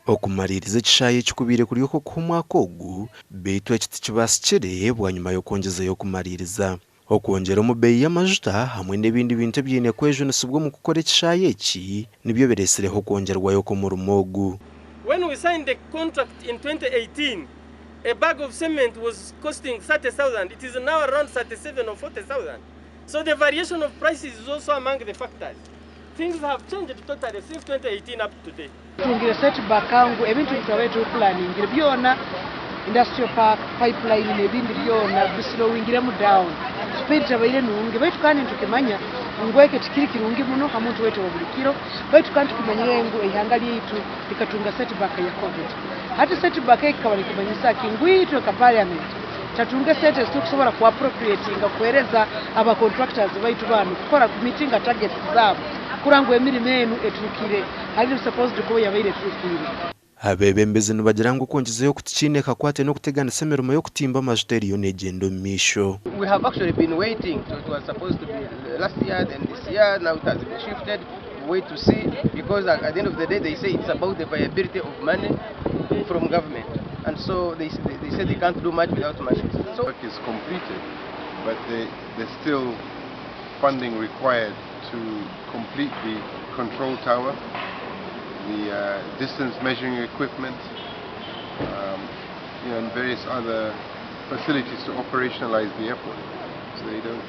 Okumaririza ekishaayi ekikubire kulyoka kw'omwaka ogu baitu ekiti kibasikire bwanyuma y'okwongyezayo okumaririza. Okwongera omu bbeeyi y'amajuta hamwe n'ebindi bintu ebyine kwejunisibwa mu kukora ekishaayi eki nibyo biresireho okwongerwayo kw'omurimo ogu. When we signed the contract in 2018, a bag of cement was costing 30,000. It is now around 37 or 40,000. So the variation of prices is also among the factors. Things have changed totally since 2018 up to today. Tungire setback angu ebintu bitawetu planning byona industrial park pipeline nebindi byona bislowingire mu down speed tabaire nungi baitu kandi tukimanya ngweke tikiri kirungi muno hamuntu wetu wabulikiro baitu kandi tukimanyire ngo ihanga lyitu likatunga setback ya covid hati setback ikabali kimanyisa kingwitu ka parliament tatunga sete tukusobora ku appropriating kuereza aba contractors baitu bano kukora meeting targets zabo kurango emirimo enu etukire hali supposed ko yabaire etukire. Abebembezi nibagira ngu okwongyezayo okutikine kakwate n'okuteganisa emirimo y'okutimba amajuta eriyo n'egyenda omu maisho. We have actually been waiting. So it was supposed to be last year, then this year, now it has been shifted. Wait to see, because at the end of the day they say it's about the viability of money from government, and so they say they can't do much without money. So work is completed, but there's still funding required to complete the control tower, the distance measuring equipment, and various other facilities to operationalize the airport. So they don't.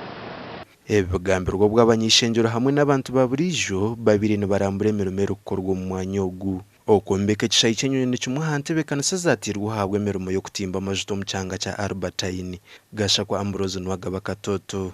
Ebigambirwa bw'abanyishengero hamwe n'abantu ba burijo babiri nibarambura emirimo erikukorwa omu mwanya ogu. Okwombeka ekishaayi ky'enyonyi nikimwe aha ntebeekanisa zaatirwe ahabwa emirimo y'okutimba amajuta omu kyanga kya Albertine. Gashakwa Ambrose Nwagaba Katoto.